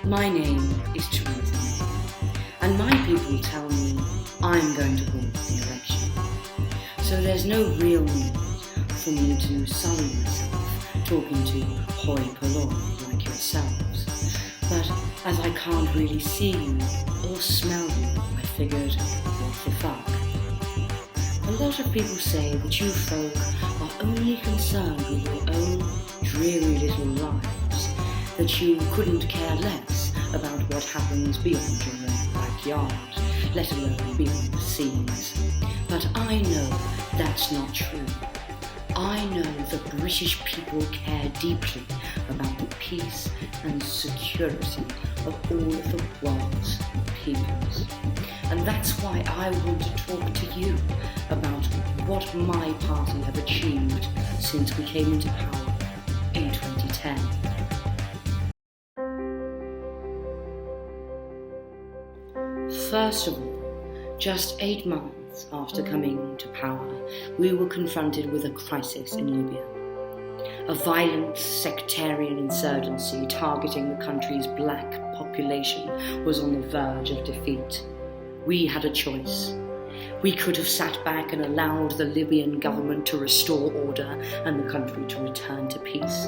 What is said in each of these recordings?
My name is Theresa, and my people tell me I'm going to win the election. So there's no real need for me to sully myself talking to hoi polloi like yourselves. But as I can't really see you or smell you, I figured, what the fuck? A lot of people say that you folk are only concerned with your own dreary little lives, that you couldn't care less about what happens beyond your own backyard, let alone beyond the scenes. But I know that's not true. I know the British people care deeply about the peace and security of all of the world's peoples. And that's why I want to talk to you about what my party have achieved since we came into power in 2010. First of all, just 8 months after coming to power, we were confronted with a crisis in Libya. A violent sectarian insurgency targeting the country's black population was on the verge of defeat. We had a choice. We could have sat back and allowed the Libyan government to restore order and the country to return to peace.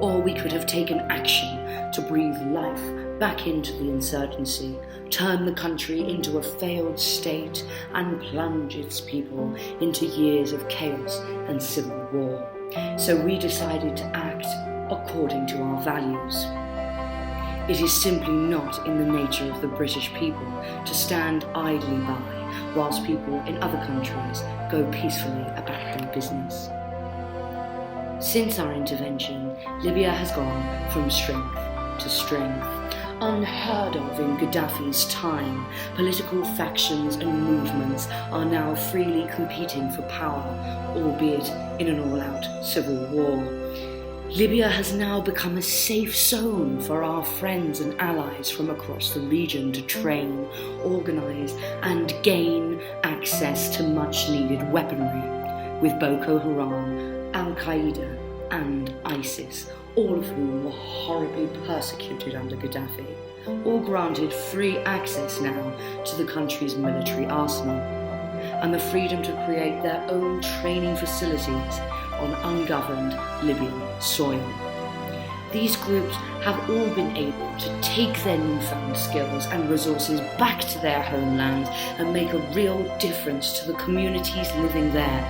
Or we could have taken action to breathe life back into the insurgency, turn the country into a failed state, and plunge its people into years of chaos and civil war. So we decided to act according to our values. It is simply not in the nature of the British people to stand idly by whilst people in other countries go peacefully about their business. Since our intervention, Libya has gone from strength to strength. Unheard of in Gaddafi's time, political factions and movements are now freely competing for power, albeit in an all-out civil war. Libya has now become a safe zone for our friends and allies from across the region to train, organise and gain access to much-needed weaponry, with Boko Haram, Al-Qaeda and ISIS, all of whom were horribly persecuted under Gaddafi, all granted free access now to the country's military arsenal, and the freedom to create their own training facilities on ungoverned Libyan soil. These groups have all been able to take their newfound skills and resources back to their homeland and make a real difference to the communities living there.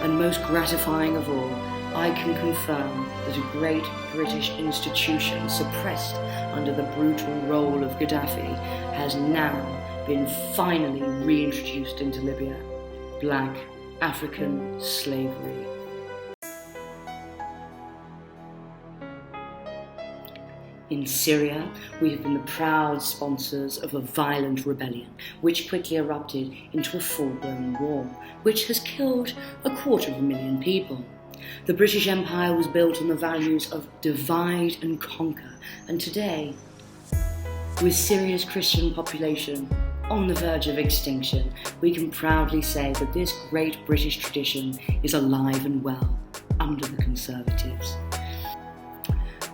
And most gratifying of all, I can confirm that a great British institution suppressed under the brutal rule of Gaddafi has now been finally reintroduced into Libya: Black African slavery. In Syria, we have been the proud sponsors of a violent rebellion, which quickly erupted into a full-blown war, which has killed 250,000 people. The British Empire was built on the values of divide and conquer, and today, with Syria's Christian population on the verge of extinction, we can proudly say that this great British tradition is alive and well under the Conservatives.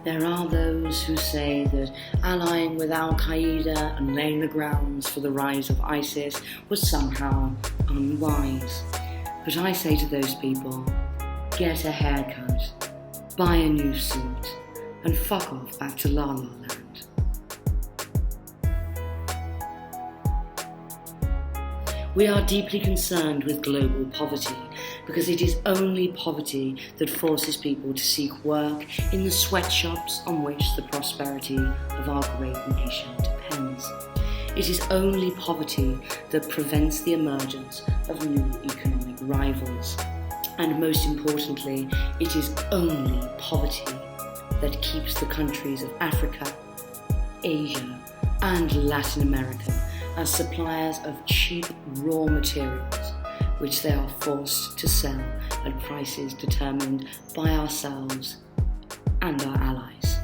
There are those who say that allying with Al-Qaeda and laying the grounds for the rise of ISIS was somehow unwise. But I say to those people, get a haircut, buy a new suit, and fuck off back to La La Land. We are deeply concerned with global poverty, because it is only poverty that forces people to seek work in the sweatshops on which the prosperity of our great nation depends. It is only poverty that prevents the emergence of new economic rivals. And most importantly, it is only poverty that keeps the countries of Africa, Asia, and Latin America as suppliers of cheap raw materials, which they are forced to sell at prices determined by ourselves and our allies.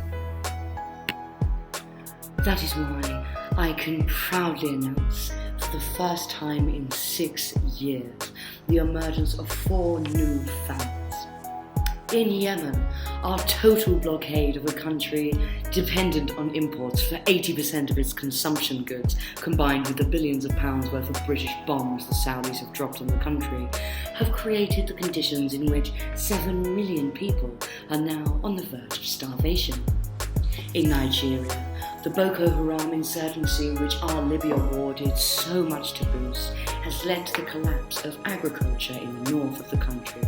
That is why I can proudly announce, for the first time in 6 years, the emergence of 4 new families: In Yemen, our total blockade of a country dependent on imports for 80% of its consumption goods, combined with the billions of pounds worth of British bombs the Saudis have dropped on the country, have created the conditions in which 7 million people are now on the verge of starvation. In Nigeria, the Boko Haram insurgency, which our Libya war did so much to boost, has led to the collapse of agriculture in the north of the country,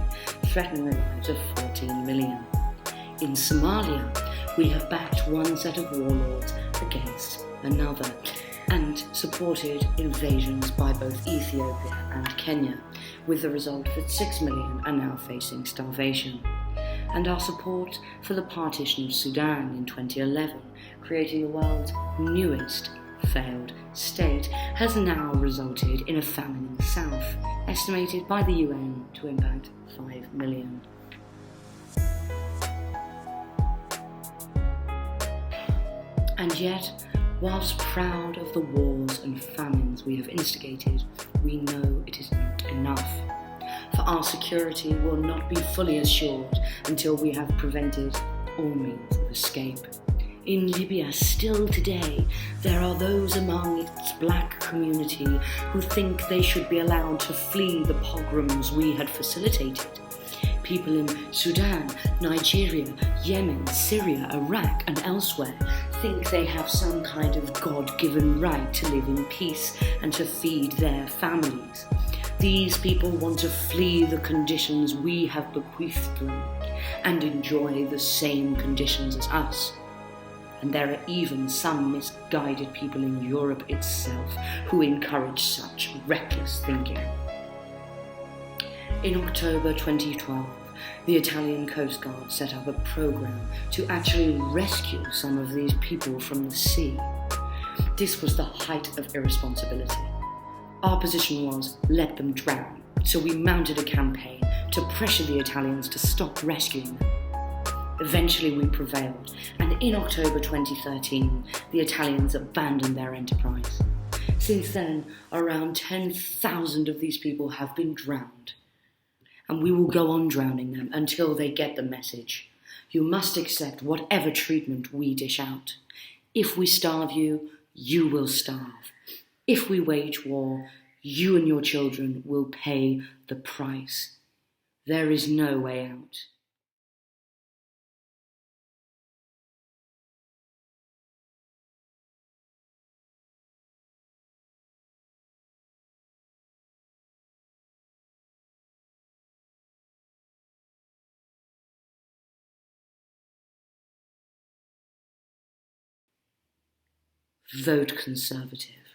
threatening the lives of 14 million. In Somalia, we have backed one set of warlords against another and supported invasions by both Ethiopia and Kenya, with the result that 6 million are now facing starvation. And our support for the partition of Sudan in 2011, creating the world's newest failed state, has now resulted in a famine in the south, estimated by the UN to impact 5 million. And yet, whilst proud of the wars and famines we have instigated, we know it is not enough. For our security will not be fully assured until we have prevented all means of escape. In Libya, still today, there are those among its black community who think they should be allowed to flee the pogroms we had facilitated. People in Sudan, Nigeria, Yemen, Syria, Iraq, and elsewhere think they have some kind of God-given right to live in peace and to feed their families. These people want to flee the conditions we have bequeathed them and enjoy the same conditions as us. And there are even some misguided people in Europe itself who encourage such reckless thinking. In October 2012, the Italian Coast Guard set up a program to actually rescue some of these people from the sea. This was the height of irresponsibility. Our position was, let them drown, so we mounted a campaign to pressure the Italians to stop rescuing them. Eventually we prevailed, and in October 2013, the Italians abandoned their enterprise. Since then, around 10,000 of these people have been drowned, and we will go on drowning them until they get the message. You must accept whatever treatment we dish out. If we starve you, you will starve. If we wage war, you and your children will pay the price. There is no way out. Vote Conservative.